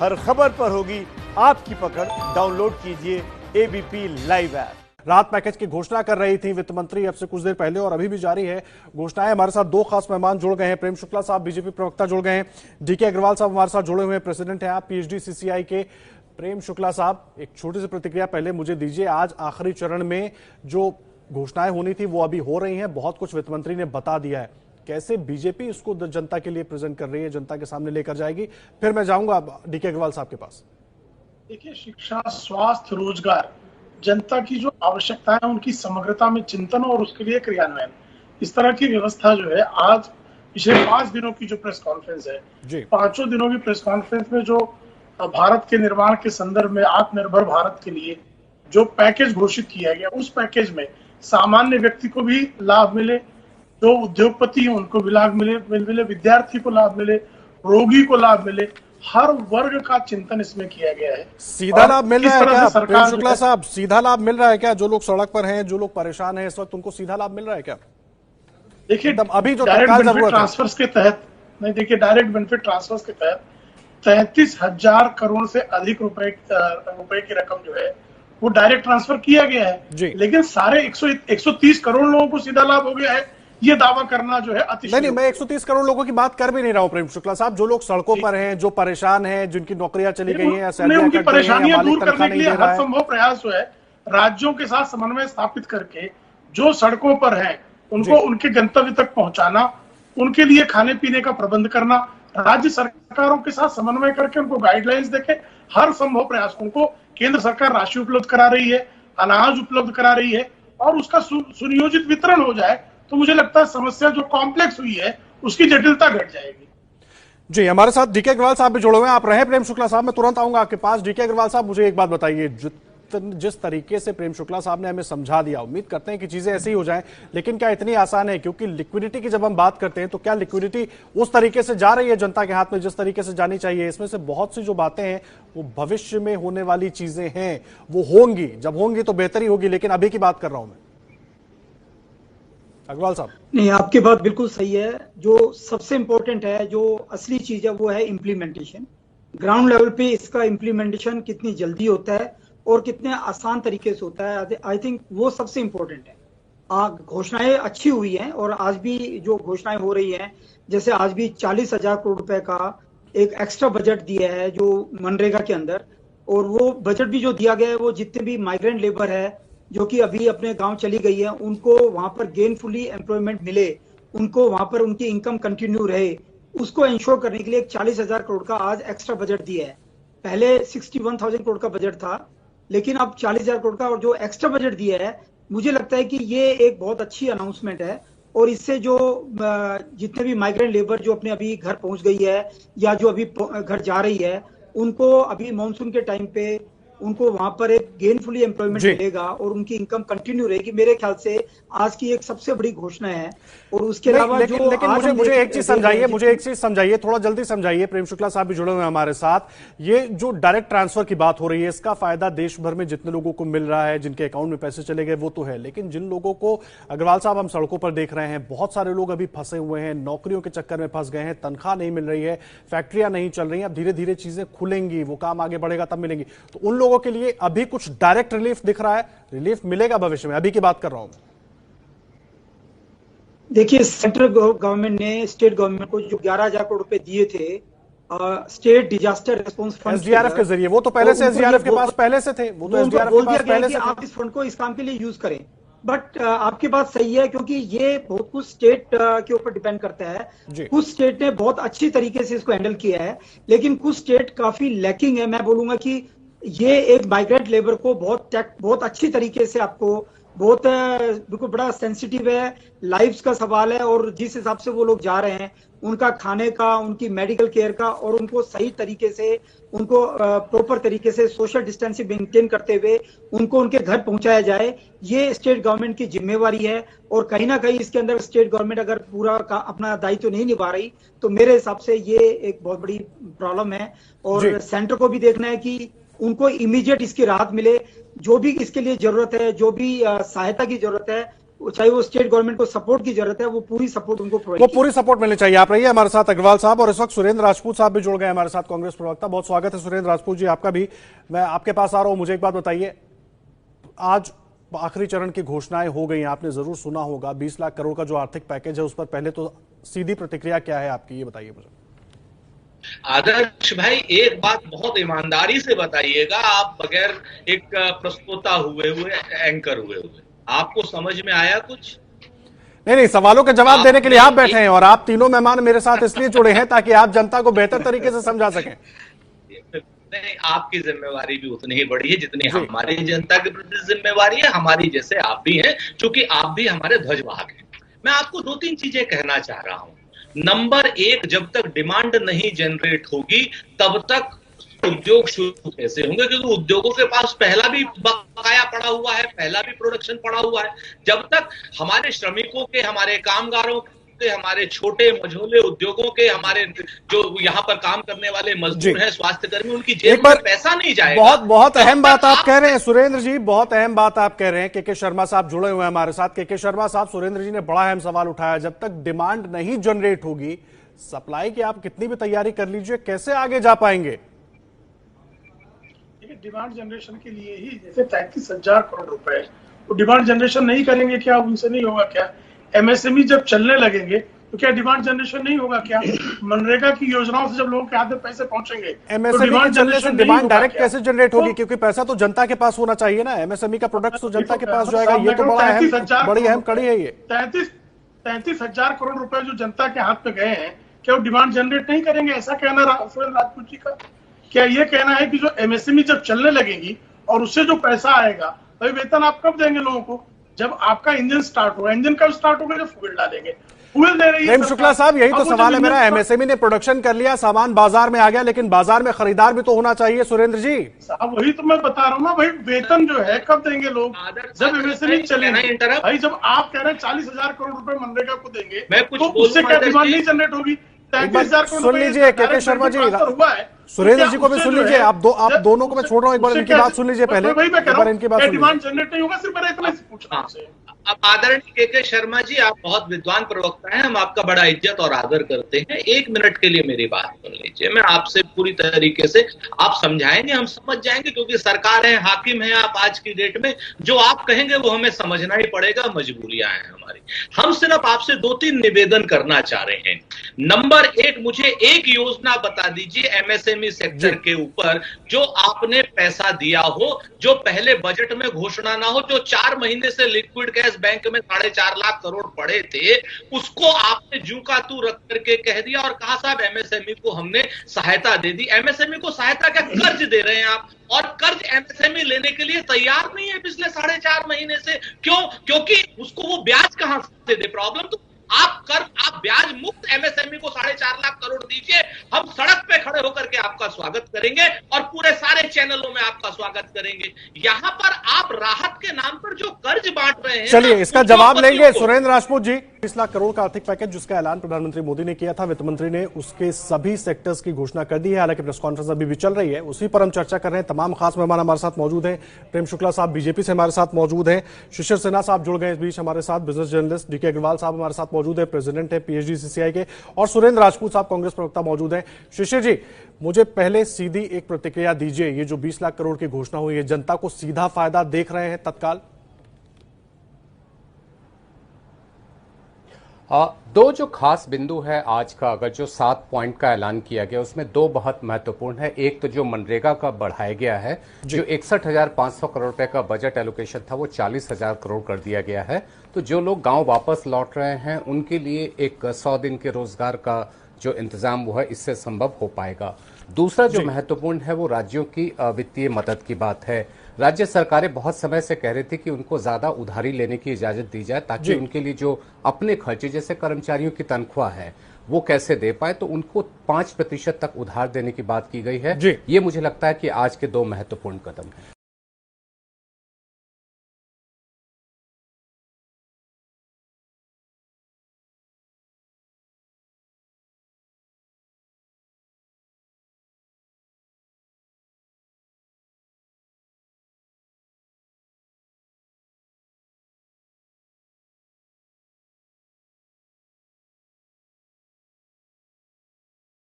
हर खबर पर होगी आपकी पकड़। डाउनलोड कीजिए एबीपी लाइव ऐप। राहत पैकेज की घोषणा कर रही थी वित्त मंत्री अब से कुछ देर पहले और अभी भी जारी है घोषणाएं। हमारे साथ दो खास मेहमान जुड़ गए हैं। प्रेम शुक्ला साहब बीजेपी प्रवक्ता जुड़ गए हैं, डीके अग्रवाल साहब हमारे साथ जुड़े हुए हैं, प्रेसिडेंट हैं आप पीएचडी सीसीआई के। प्रेम शुक्ला साहब, एक छोटी सी प्रतिक्रिया पहले मुझे दीजिए। आज आखिरी चरण में जो घोषणाएं होनी थी वो अभी हो रही हैं, बहुत कुछ वित्त मंत्री ने बता दिया है। कैसे बीजेपी इसको जनता के लिए प्रेजेंट कर रही है, जनता के सामने लेकर जाएगी? फिर मैं जाऊंगा डीके अग्रवाल साहब के पास। देखिए, शिक्षा, स्वास्थ्य, रोजगार, जनता की जो आवश्यकता है उनकी समग्रता में चिंतन और उसके लिए क्रियान्वयन, इस तरह की व्यवस्था जो है आज पिछले 5 दिनों की जो प्रेस कॉन्फ्रेंस है, 5 दिनों की प्रेस कॉन्फ्रेंस में जो भारत के निर्माण के संदर्भ में आत्मनिर्भर भारत के लिए जो पैकेज घोषित किया गया, उस पैकेज में सामान्य व्यक्ति को भी लाभ मिले, जो उद्योगपति हैं उनको भी लाभ मिले, विद्यार्थी को लाभ मिले, रोगी को लाभ मिले, हर वर्ग का चिंतन इसमें किया गया है। सीधा लाभ मिल रहा है क्या प्रेम शुक्ला साहब? सीधा लाभ मिल रहा है क्या? जो लोग सड़क पर हैं, जो लोग परेशान हैं इस वक्त, उनको सीधा लाभ मिल रहा है क्या? देखिए, अभी जो डायरेक्ट बेनिफिट ट्रांसफर्स के तहत नहीं, देखिए डायरेक्ट बेनिफिट ट्रांसफर्स के तहत 33,000 करोड़ से अधिक रुपए की रकम जो है वो डायरेक्ट ट्रांसफर किया गया है, लेकिन सारे 130 करोड़ लोगों को सीधा लाभ हो गया है, ये दावा करना जो है अतिशय नहीं, मैं 130 करोड़ लोगों की बात कर भी नहीं रहा हूं प्रेम शुक्ला साहब। जो लोग सड़कों पर हैं, जो परेशान हैं, जिनकी नौकरियां चली गई हैं, उनकी परेशानियां दूर करने के लिए हर संभव प्रयास जो है राज्यों के साथ समन्वय स्थापित करके जो सड़कों पर हैं उनको उनके गंतव्य तक पहुंचाना, उनके लिए खाने पीने का प्रबंध करना, राज्य सरकारों के साथ समन्वय करके उनको गाइडलाइंस देके हर संभव प्रयास, उनको केंद्र सरकार राशि उपलब्ध करा रही है, अनाज उपलब्ध करा रही है, और उसका सुनियोजित वितरण हो जाए तो मुझे लगता है समस्या जो कॉम्प्लेक्स हुई है उसकी जटिलता घट जाएगी। जी, हमारे साथ डीके अग्रवाल साहब भी जुड़े हुए हैं। आप रहे प्रेम शुक्ला साहब, मैं तुरंत आऊंगा आपके पास। डीके अग्रवाल साहब, मुझे एक बात बताइए, जिस तरीके से प्रेम शुक्ला साहब ने हमें समझा दिया, उम्मीद करते हैं कि चीजें ऐसी ही हो जाएं, लेकिन क्या इतनी आसान है? क्योंकि लिक्विडिटी की जब हम बात करते हैं तो क्या लिक्विडिटी उस तरीके से जा रही है जनता के हाथ में जिस तरीके से जानी चाहिए? इसमें से बहुत सी जो बातें हैं वो भविष्य में होने वाली चीजें हैं, वो होंगी, जब होंगी तो बेहतरी होगी, लेकिन अभी की बात कर रहा हूं मैं। अग्रवाल साहब, नहीं, आपकी बात बिल्कुल सही है। जो सबसे इंपॉर्टेंट है, जो असली चीज है, वो है इम्प्लीमेंटेशन। ग्राउंड लेवल पे इसका इम्प्लीमेंटेशन कितनी जल्दी होता है और कितने आसान तरीके से होता है, आई थिंक वो सबसे इंपॉर्टेंट है। घोषणाएं अच्छी हुई हैं और आज भी जो घोषणाएं हो रही हैं, जैसे आज भी 40,000 करोड़ रुपए का एक एक्स्ट्रा बजट दिया है जो मनरेगा के अंदर, और वो बजट भी जो दिया गया है वो जितने भी माइग्रेंट लेबर है जो कि अभी अपने गांव चली गई है, उनको वहां पर गेनफुली एम्प्लॉयमेंट मिले, उनको वहां पर उनकी इनकम कंटिन्यू रहे, उसको इंश्योर करने के लिए एक 40,000 करोड़ का आज एक्स्ट्रा बजट दिया है। पहले 61,000 करोड़ का बजट था, लेकिन अब 40,000 करोड़ का और जो एक्स्ट्रा बजट दिया है, मुझे लगता है कि ये एक बहुत अच्छी अनाउंसमेंट है। और इससे जो जितने भी माइग्रेंट लेबर जो अपने अभी घर पहुंच गई है या जो अभी घर जा रही है, उनको अभी मानसून के टाइम पे उनको वहां पर एक गेनफुली एम्प्लॉयमेंट मिलेगा और उनकी इनकम कंटिन्यू रहेगी। मेरे ख्याल से आज की एक सबसे बड़ी घोषणा है। और उसके अलावा लेकिन मुझे एक चीज समझाइए, थोड़ा जल्दी समझाइए। प्रेम शुक्ला साहब भी जुड़े हुए हैं हमारे साथ। ये जो डायरेक्ट ट्रांसफर की बात हो रही है, इसका फायदा देश भर में जितने लोगों को मिल रहा है, जिनके अकाउंट में पैसे चले गए, वो तो है, लेकिन जिन लोगों को, अग्रवाल साहब, हम सड़कों पर देख रहे हैं, बहुत सारे लोग अभी फंसे हुए हैं, नौकरियों के चक्कर में फंस गए हैं, तनख्वाह नहीं मिल रही है, फैक्ट्रियां नहीं चल रही हैं। अब धीरे धीरे चीजें खुलेंगी, वो काम आगे बढ़ेगा तब मिलेंगी, तो उन लोगों के लिए अभी कुछ डायरेक्ट रिलीफ दिख रहा है? रिलीफ मिलेगा भविष्य में? अभी की बात कर रहा हूं। देखिए, सेंट्रल गवर्नमेंट ने स्टेट गवर्नमेंट को जो 11,000 करोड़ रुपए दिए थे state disaster response fund SDRF के जरिए, वो तो पहले से एसडीआरएफ के पास पहले से थे, वो तो एसडीआरएफ के पास पहले से थे। आप इस फंड को इस काम के लिए यूज करें, बट आपकी बात सही है, क्योंकि ये बहुत कुछ स्टेट के ऊपर डिपेंड करता है। कुछ स्टेट ने बहुत अच्छी तरीके से इसको हैंडल किया है, लेकिन कुछ स्टेट काफी लैकिंग है। मैं बोलूंगा कि ये एक माइग्रेंट लेबर को बहुत अच्छी तरीके से आपको बिल्कुल बड़ा सेंसिटिव है, लाइफ्स का सवाल है, और जिस हिसाब से वो लोग जा रहे हैं, उनका खाने का, उनकी मेडिकल केयर का, और उनको सही तरीके से, उनको प्रॉपर तरीके से सोशल डिस्टेंसिंग मेंटेन करते हुए उनको उनके घर पहुंचाया जाए, ये स्टेट गवर्नमेंट की जिम्मेवारी है। और कहीं ना कहीं इसके अंदर स्टेट गवर्नमेंट अगर पूरा अपना दायित्व नहीं निभा रही, तो मेरे हिसाब से ये एक बहुत बड़ी प्रॉब्लम है। और सेंटर को भी देखना है कि उनको इमीडिएट इसकी राहत मिले, जो भी इसके लिए जरूरत है, जो भी सहायता की जरूरत है, चाहे वो स्टेट गवर्नमेंट को सपोर्ट की जरूरत है, वो पूरी सपोर्ट उनको प्रोवाइड वो पूरी सपोर्ट मिलनी चाहिए। आप रहिए हमारे साथ अग्रवाल साहब, और इस वक्त सुरेंद्र राजपूत साहब भी जुड़ गए हमारे साथ, कांग्रेस प्रवक्ता। बहुत स्वागत है सुरेंद्र राजपूत जी आपका भी। मैं आपके पास आ रहा हूं, मुझे एक बात बताइए, आज आखिरी चरण की घोषणाएं हो गई, आपने जरूर सुना होगा 20 लाख करोड़ का जो आर्थिक पैकेज है, उस पर पहले तो सीधी प्रतिक्रिया क्या है आपकी, ये बताइए मुझे। आदर्श भाई, एक बात बहुत ईमानदारी से बताइएगा, आप बगैर एक प्रस्तोता हुए एंकर हुए आपको समझ में आया कुछ? नहीं, सवालों के जवाब देने के लिए आप बैठे हैं, और आप तीनों मेहमान मेरे साथ इसलिए जुड़े हैं ताकि आप जनता को बेहतर तरीके से समझा सकें। नहीं, आपकी जिम्मेवारी भी उतनी ही बड़ी है जितनी हमारी जनता के प्रति जिम्मेवारी है, हमारी जैसे आप भी हैं, क्योंकि आप भी हमारे ध्वजवाहक हैं। मैं आपको 2-3 चीजें कहना चाह रहा हूं। नंबर 1, जब तक डिमांड नहीं जनरेट होगी तब तक उद्योग शुरू कैसे होंगे, क्योंकि उद्योगों के पास पहला भी बकाया पड़ा हुआ है, पहला भी प्रोडक्शन पड़ा हुआ है। जब तक हमारे श्रमिकों के, हमारे कामगारों के, हमारे छोटे मझोले उद्योगों के, हमारे जो यहाँ पर काम करने वाले मजदूर हैं, स्वास्थ्य कर्मी, उनकी जेब में पैसा नहीं जाएगा। बहुत अहम बात आप कह रहे हैं सुरेंद्र जी, बहुत अहम बात आप कह रहे हैं। के शर्मा साहब जुड़े हुए हैं हमारे साथ। के शर्मा साहब, सुरेंद्र जी ने बड़ा अहम सवाल उठाया, जब तक डिमांड नहीं जनरेट होगी, सप्लाई की आप कितनी भी तैयारी कर लीजिए, कैसे आगे जा पाएंगे? डिमांड जनरेशन के लिए ही जैसे 33,000 करोड़ रुपए, तो डिमांड जनरेशन नहीं करेंगे क्या? उनसे नहीं होगा क्या? एमएसएमई जब चलने लगेंगे तो क्या डिमांड जनरेशन नहीं होगा क्या? मनरेगा की योजनाओं से जब लोगों के हाथ में पैसे पहुंचेंगे, एमएसएमई के चलने से डिमांड डायरेक्ट कैसे जनरेट होगी? क्योंकि पैसा तो जनता के पास होना चाहिए ना, एमएसएमई का प्रोडक्ट तो जनता के पास जाएगा। ये तो बड़ी अहम कड़ी है। ये 33,000 करोड़ रुपए जो जनता के हाथ में गए हैं, क्या वो डिमांड जनरेट नहीं करेंगे? ऐसा कहना सुरेंद्र राजपूत जी का क्या ये कहना है कि जो एमएसएमई जब चलने लगेगी और उससे जो पैसा आएगा, भाई वेतन आप कब देंगे लोगों को? जब आपका इंजन स्टार्ट होगा। इंजन कब स्टार्ट होगा? जब फ्यूल डालेंगे। फ्यूल दे रही है प्रेम शुक्ला साहब, यही तो सवाल है मेरा। एमएसएमई ने प्रोडक्शन कर लिया, सामान बाजार में आ गया, लेकिन बाजार में खरीदार भी तो होना चाहिए सुरेंद्र जी। साहब वही तो मैं बता रहा हूँ ना भाई, वेतन जो है कब देंगे लोग? जब एमएसएमई चलेंगे। भाई जब आप कह रहे हैं 40,000 करोड़ रुपए मनरेगा को देंगे, तो उससे क्या डिमांड नहीं जनरेट होगी? 33,000 करोड़ सुन लीजिए के शर्मा जी, सुरेंद्र जी को भी सुन लीजिए। आप दोनों को मैं छोड़ रहा हूँ, एक बार इनकी बात सुन लीजिए पहले। इनकी बात डिमांड जनरेट नहीं होगा, सिर्फ मेरा इतना ही पूछना है। अब आदरणीय के शर्मा जी, आप बहुत विद्वान प्रवक्ता हैं, हम आपका बड़ा इज्जत और आदर करते हैं। 1 मिनट के लिए मेरी बात सुन लीजिए। मैं आपसे पूरी तरीके से आप समझाएंगे, हम समझ जाएंगे, क्योंकि सरकार है, हाकिम है आप आज की डेट में। जो आप कहेंगे वो हमें समझना ही पड़ेगा, मजबूरियां हैं हमारी। हम सिर्फ आपसे 2-3 निवेदन करना चाह रहे हैं। नंबर 1, मुझे एक योजना बता दीजिए एमएसएमई सेक्टर के ऊपर जो आपने पैसा दिया हो, जो पहले बजट में घोषणा ना हो, जो 4 महीने से लिक्विड कैश बैंक में 4.5 लाख करोड़ पड़े थे, उसको आपने जू का तू रख करके कह दिया और कहा साहब एमएसएमई को हमने सहायता दे दी। एमएसएमई को सहायता क्या, कर्ज दे रहे हैं आप, और कर्ज एमएसएमई लेने के लिए तैयार नहीं है पिछले 4.5 महीने से। क्यों? क्योंकि उसको वो ब्याज कहां से दे? प्रॉब्लम तो आप ब्याज मुक्त एमएसएमई को 4.5 लाख करोड़ दीजिए, हम सड़क पे खड़े होकर के आपका स्वागत करेंगे और पूरे सारे चैनलों में आपका स्वागत करेंगे। यहाँ पर आप राहत के नाम पर जो कर्ज बांट रहे हैं, चलिए इसका जवाब लेंगे सुरेंद्र राजपूत जी। 20 लाख करोड़ का आर्थिक पैकेज जिसका ऐलान प्रधानमंत्री मोदी ने किया था, वित्त मंत्री ने उसके सभी सेक्टर्स की घोषणा कर दी है। हालांकि प्रेस कॉन्फ्रेंस अभी भी चल रही है, उसी पर हम चर्चा कर रहे हैं। तमाम खास मेहमान हमारे साथ मौजूद हैं। प्रेम शुक्ला साहब बीजेपी से हमारे साथ मौजूद हैं, शिशिर सिन्हा साहब जुड़ गए इस बीच हमारे साथ, बिजनेस जर्नलिस्ट डीके अग्रवाल साहब हमारे साथ मौजूद है, प्रेसिडेंट है पीएचडी सीसीआई के, और सुरेंद्र राजपूत साहब कांग्रेस प्रवक्ता मौजूद हैं। शिशिर जी, मुझे पहले सीधी एक प्रतिक्रिया दीजिए, ये जो 20 लाख करोड़ की घोषणा हुई है, जनता को सीधा फायदा देख रहे हैं तत्काल? दो जो खास बिंदु है आज का, अगर जो 7 पॉइंट का ऐलान किया गया उसमें 2 बहुत महत्वपूर्ण है। एक तो जो मनरेगा का बढ़ाया गया है, जो 61,500 करोड़ रुपए का बजट एलोकेशन था वो 40,000 करोड़ कर दिया गया है। तो जो लोग गांव वापस लौट रहे हैं उनके लिए एक 100 दिन के रोजगार का जो इंतजाम वो है इससे संभव हो पाएगा। दूसरा जो महत्वपूर्ण है वो राज्यों की वित्तीय मदद की बात है। राज्य सरकारें बहुत समय से कह रही थी कि उनको ज्यादा उधारी लेने की इजाजत दी जाए ताकि उनके लिए जो अपने खर्चे जैसे कर्मचारियों की तनख्वाह है वो कैसे दे पाए, तो उनको 5% तक उधार देने की बात की गई है। ये मुझे लगता है कि आज के 2 महत्वपूर्ण कदम हैं।